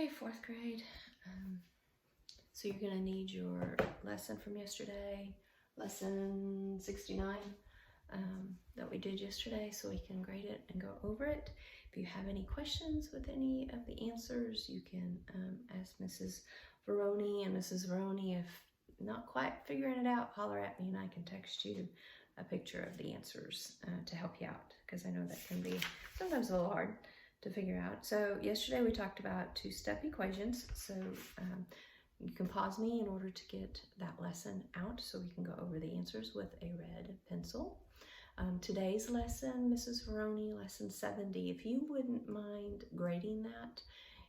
Okay, fourth grade. So you're gonna need your lesson from yesterday, lesson 69 that we did yesterday, so we can grade it and go over it. If you have any questions with any of the answers, you can ask Mrs. Veroni and Mrs. Veroni. If not quite figuring it out, holler at me and I can text you a picture of the answers to help you out, because I know that can be sometimes a little hard to figure out. So yesterday we talked about two-step equations. So you can pause me in order to get that lesson out so we can go over the answers with a red pencil. Today's lesson, Mrs. Veroni, lesson 70, if you wouldn't mind grading that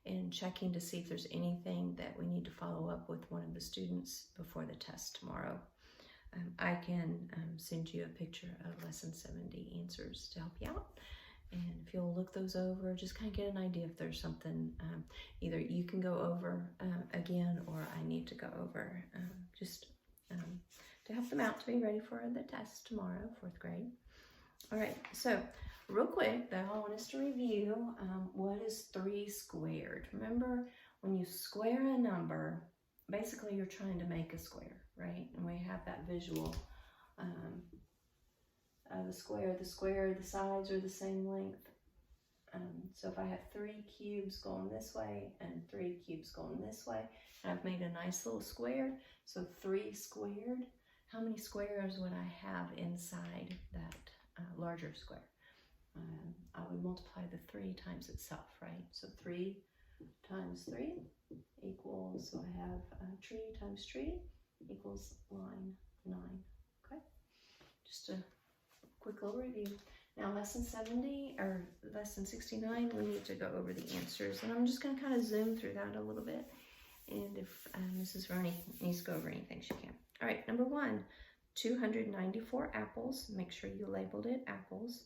and checking to see if there's anything that we need to follow up with one of the students before the test tomorrow. I can send you a picture of lesson 70 answers to help you out. And if you'll look those over, just kind of get an idea if there's something either you can go over again, or I need to go over just to help them out to be ready for the test tomorrow, fourth grade. All right, so real quick, though, I want us to review what is 3 squared. Remember, when you square a number, basically you're trying to make a square, right? And we have that visual of the square. The sides are the same length. So if I have 3 cubes going this way and 3 cubes going this way, and I've made a nice little square, so 3 squared, how many squares would I have inside that larger square? I would multiply the 3 times itself, right? So 3 times 3 equals, so I have tree times tree equals line 9, okay? Just a quick little review. Now lesson 70, or lesson 69, we need to go over the answers, and I'm just going to kind of zoom through that a little bit, and if Mrs. Roney needs to go over anything, she can. All right, number 1, 294 apples. Make sure you labeled it apples.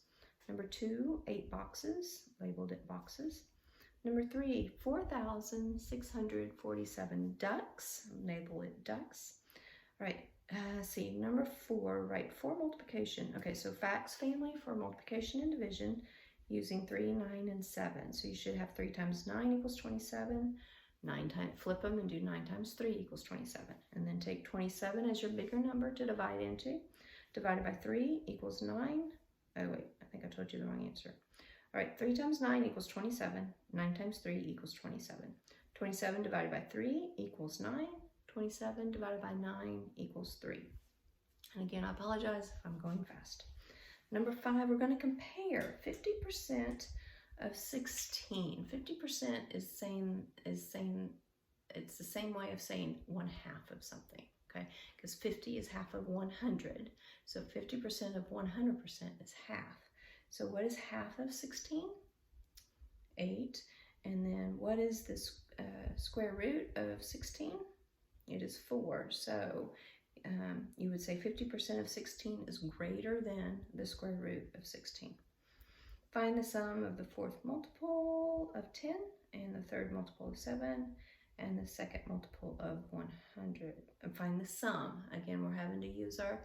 Number 2, 8 boxes. Labeled it boxes. Number 3, 4,647 ducks. Label it ducks. All right, see, number 4, write 4 multiplication. Okay, so facts family for multiplication and division using 3, 9, and 7. So you should have 3 times 9 equals 27. 9 times, flip them and do 9 times 3 equals 27. And then take 27 as your bigger number to divide into. Divided by 3 equals 9. Oh wait, I think I told you the wrong answer. All right, 3 times 9 equals 27. 9 times 3 equals 27. 27 divided by 3 equals 9. 27 divided by 9 equals 3. And again, I apologize if I'm going fast. Number 5, we're going to compare 50% of 16. 50% is saying it's the same way of saying 1/2 of something, okay? Because 50 is half of 100. So 50% of 100% is half. So what is half of 16? 8. And then what is the square root of 16? It is 4. So you would say 50% of 16 is greater than the square root of 16. Find the sum of the 4th multiple of 10 and the 3rd multiple of 7 and the 2nd multiple of 100. And find the sum. Again, we're having to use our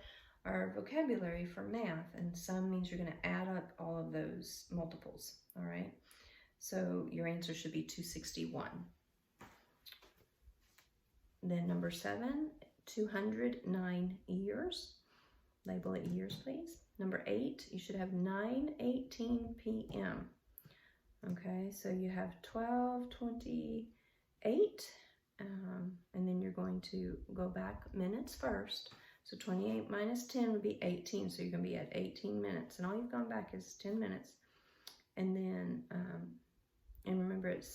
vocabulary for math, and sum means you're going to add up all of those multiples, all right? So your answer should be 261. Then number 7, 209 years. Label it years, please. Number 8, you should have 9:18 p.m. Okay, so you have 12:28, and then you're going to go back minutes first. So 28 minus 10 would be 18, so you're going to be at 18 minutes, and all you've gone back is 10 minutes. And then, and remember, it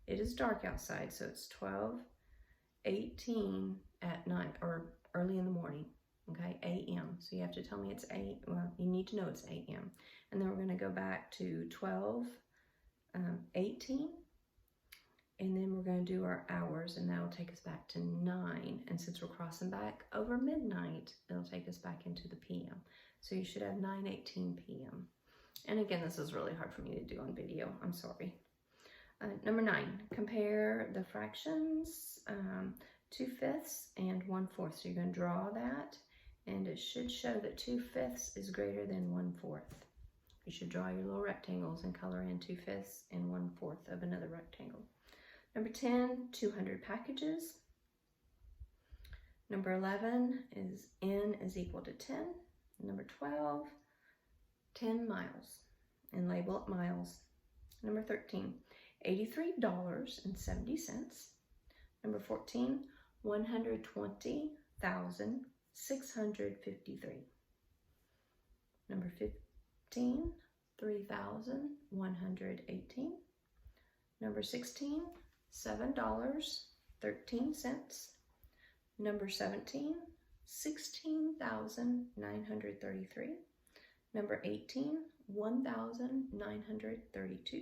is dark outside, so it's 12:18 at night, or early in the morning. Okay, a.m. So you have to tell me it's 8. Well, you need to know it's a.m. And then we're going to go back to 12:18. And then we're going to do our hours, and that'll take us back to 9. And since we're crossing back over midnight, it'll take us back into the p.m. So you should have 9:18 p.m. And again, this is really hard for me to do on video. I'm sorry. Number 9, compare the fractions 2/5 and 1/4. So you're going to draw that. And it should show that 2/5 is greater than 1/4. You should draw your little rectangles and color in 2/5 and 1/4 of another rectangle. Number 10, 200 packages. Number 11 is n is equal to 10. Number 12, 10 miles, and label it miles. Number 13, $83.70. Number 14, 120,653. Number 15, 3,118. Number 16, $7.13. Number 17, 16,933. Number 18, 1,932.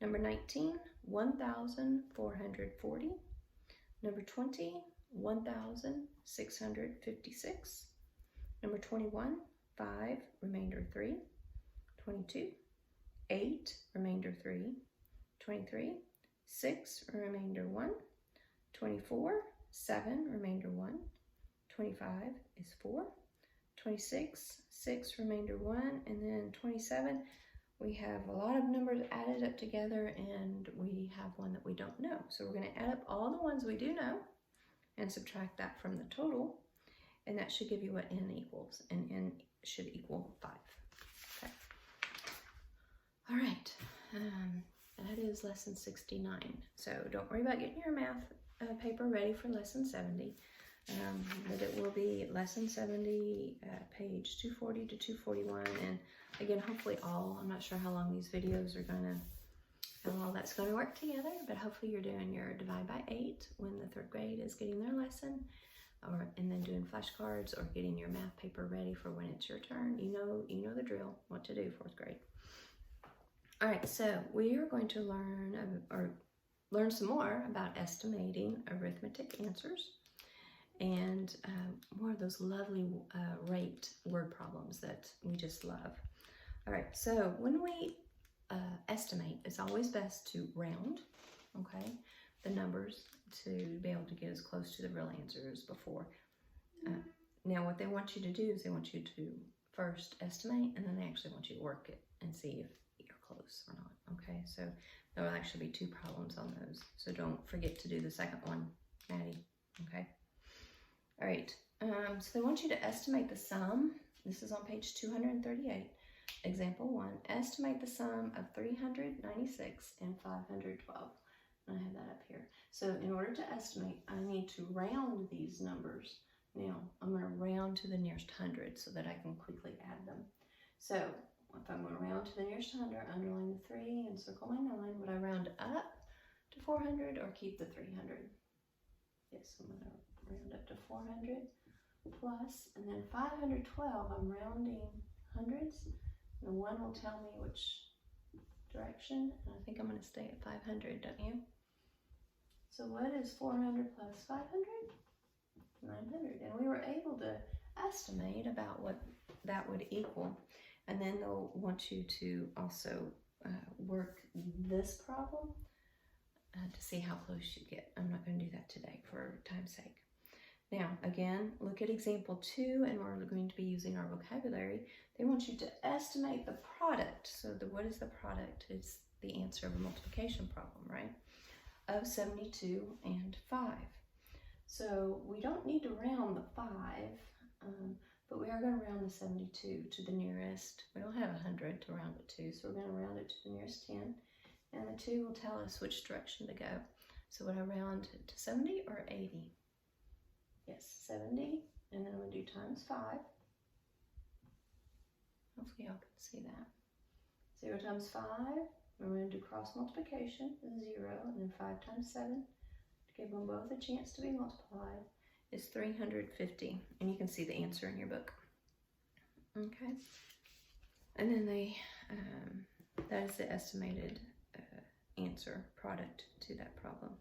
Number 19, 1,440. Number 20, 1,656. Number 21, 5, remainder 3. 22, 8, remainder 3. 23, 6, remainder 1. 24, 7, remainder 1. 25 is 4. 26, 6, remainder 1. And then 27, we have a lot of numbers added up together, and we have one that we don't know. So we're going to add up all the ones we do know and subtract that from the total, and that should give you what n equals, and n should equal 5. Okay. All right, that is lesson 69. So don't worry about getting your math paper ready for lesson 70, but it will be lesson 70, page 240 to 241, and again, hopefully I'm not sure how long these videos are going to, how all that's going to work together, but hopefully you're doing your divide by 8 when the 3rd grade is getting their lesson, and then doing flashcards or getting your math paper ready for when it's your turn. You know the drill, what to do, 4th grade. All right, so we are going to learn some more about estimating arithmetic answers, and more of those lovely rate word problems that we just love. All right, so when we estimate, it's always best to round, okay, the numbers to be able to get as close to the real answer as before. Now, what they want you to do is they want you to first estimate, and then they actually want you to work it and see if you're close or not, okay? So there will actually be 2 problems on those, so don't forget to do the second one, Maddie, okay? All right, so they want you to estimate the sum. This is on page 238. Example 1, estimate the sum of 396 and 512. And I have that up here. So in order to estimate, I need to round these numbers. Now, I'm going to round to the nearest hundred so that I can quickly add them. So if I'm going to round to the nearest hundred, underline the 3 and circle my 9. Would I round up to 400 or keep the 300? Yes, I'm going to round up to 400 plus, and then 512, I'm rounding hundreds. The 1 will tell me which direction, and I think I'm going to stay at 500, don't you? So what is 400 plus 500? 900. And we were able to estimate about what that would equal. And then they'll want you to also work this problem to see how close you get. I'm not going to do that today for time's sake. Now, again, look at example 2, and we're going to be using our vocabulary. They want you to estimate the product. So what is the product? It's the answer of a multiplication problem, right? Of 72 and 5. So we don't need to round the 5, but we are going to round the 72 to the nearest. We don't have 100 to round it to, so we're going to round it to the nearest 10. And the 2 will tell us which direction to go. So would I round to 70 or 80? Yes, 70, and then I'm going to do times 5. Hopefully y'all can see that. 0 times 5, we're going to do cross multiplication, 0, and then 5 times 7, to give them both a chance to be multiplied, is 350. And you can see the answer in your book. Okay. And then that is the estimated answer product to that problem.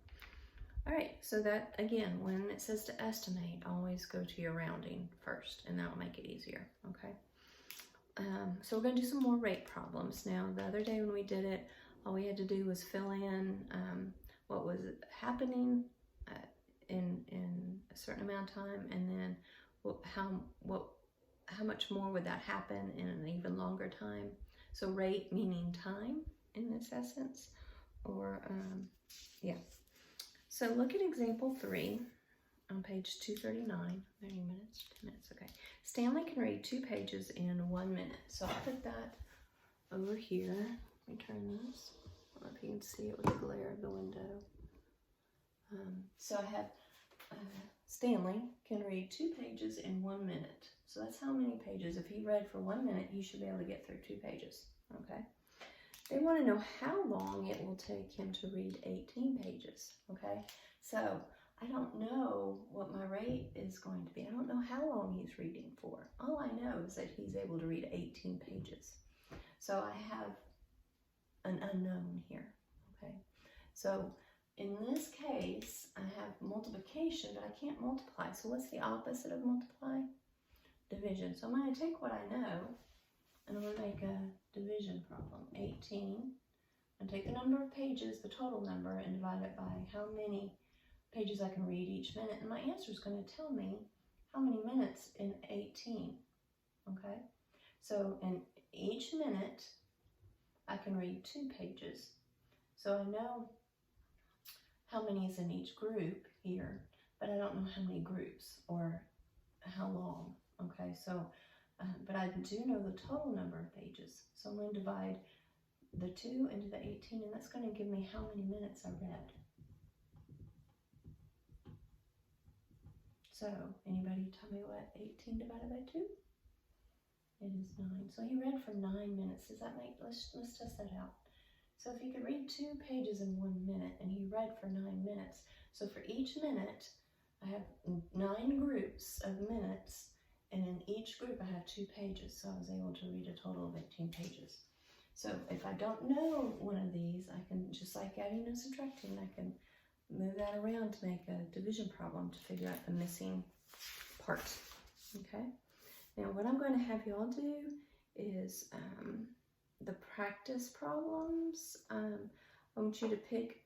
All right, so that, again, when it says to estimate, always go to your rounding first, and that'll make it easier, okay? So we're going to do some more rate problems. Now, the other day when we did it, all we had to do was fill in what was happening in a certain amount of time, and then how much more would that happen in an even longer time. So rate meaning time in this essence, or yeah. So look at example 3 on page 239. 30 minutes, 10 minutes, okay. Stanley can read 2 pages in 1 minute. So I'll put that over here. Let me turn this. I don't know if you can see it with the glare of the window. So I have Stanley can read 2 pages in 1 minute. So that's how many pages. If he read for 1 minute, you should be able to get through 2 pages, okay? They want to know how long it will take him to read 18 pages, okay? So I don't know what my rate is going to be. I don't know how long he's reading for. All I know is that he's able to read 18 pages. So I have an unknown here, okay? So in this case, I have multiplication, but I can't multiply. So what's the opposite of multiply? Division. So I'm going to take what I know, and I'm going to make a division problem. 18, and take the number of pages, the total number, and divide it by how many pages I can read each minute. And my answer is going to tell me how many minutes in 18, okay? So in each minute, I can read 2 pages. So I know how many is in each group here, but I don't know how many groups or how long, okay? So, but I do know the total number of pages. So I'm going to divide the 2 into the 18, and that's going to give me how many minutes I read. So, anybody tell me what 18 divided by 2? It is 9. So he read for 9 minutes. Does that make, let's test that out. So if he could read 2 pages in 1 minute, and he read for 9 minutes, so for each minute, I have 9 groups of minutes, and in each group I have 2 pages, so I was able to read a total of 18 pages. So if I don't know one of these, I can, just like adding and subtracting, I can move that around to make a division problem to figure out the missing part, okay? Now what I'm going to have you all do is the practice problems. I want you to pick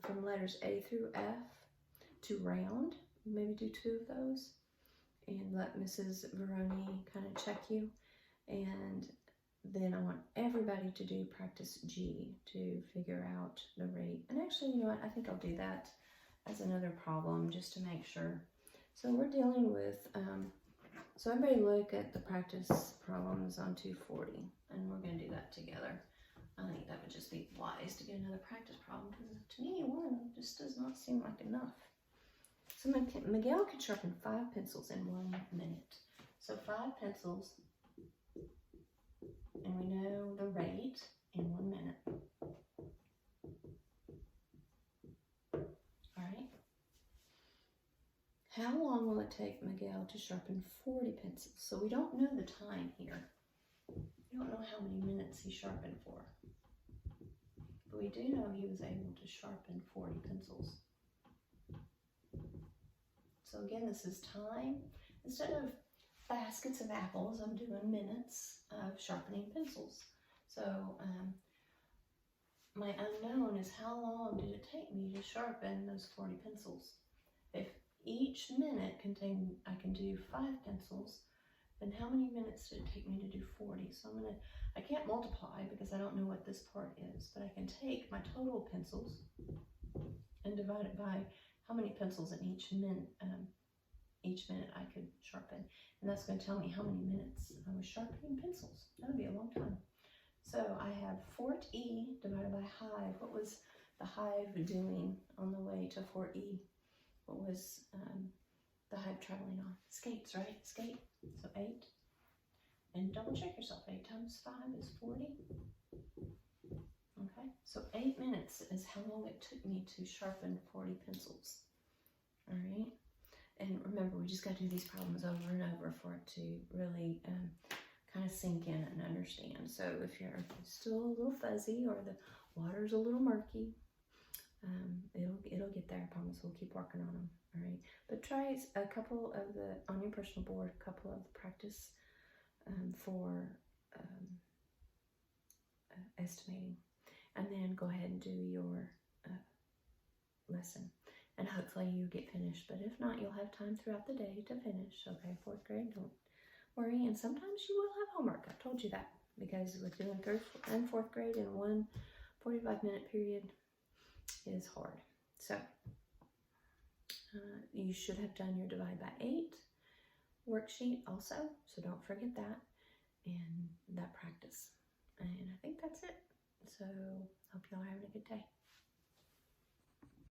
from letters A through F to round, maybe do 2 of those, and let Mrs. Veroni kind of check you. And then I want everybody to do practice G to figure out the rate. And actually, you know what, I think I'll do that as another problem just to make sure. So we're dealing with, so everybody look at the practice problems on 240, and we're going to do that together. I think that would just be wise to get another practice problem, because to me, 1 just does not seem like enough. So Miguel could sharpen 5 pencils in 1 minute. So 5 pencils, and we know the rate in 1 minute. All right. How long will it take Miguel to sharpen 40 pencils? So we don't know the time here. We don't know how many minutes he sharpened for. But we do know he was able to sharpen 40 pencils. So again, this is time. Instead of baskets of apples, I'm doing minutes of sharpening pencils. So my unknown is how long did it take me to sharpen those 40 pencils? If each minute I can do 5 pencils, then how many minutes did it take me to do 40? So I can't multiply because I don't know what this part is, but I can take my total pencils and divide it by how many pencils in each minute I could sharpen. And that's going to tell me how many minutes I was sharpening pencils. That would be a long time. So I have Fort E divided by Hive. What was the Hive doing on the way to Fort E? What was the Hive traveling on? Skates, right? Skate. So 8. And double check yourself. 8 times 5 is 40. Okay. So 8 minutes is how long it took me to sharpen 40 pencils. All right. And remember, we just got to do these problems over and over for it to really kind of sink in and understand. So if you're still a little fuzzy or the water's a little murky, it'll get there. I promise. We'll keep working on them. All right. But try a couple of on your personal board, a couple of the practice for estimating, and then go ahead and do your lesson. And hopefully you get finished. But if not, you'll have time throughout the day to finish. Okay, 4th grade, don't worry. And sometimes you will have homework. I've told you that. Because with doing 3rd and 4th grade in one 45-minute period is hard. So You should have done your divide by 8 worksheet also, so don't forget that and that practice. And I think that's it. So hope y'all are having a good day.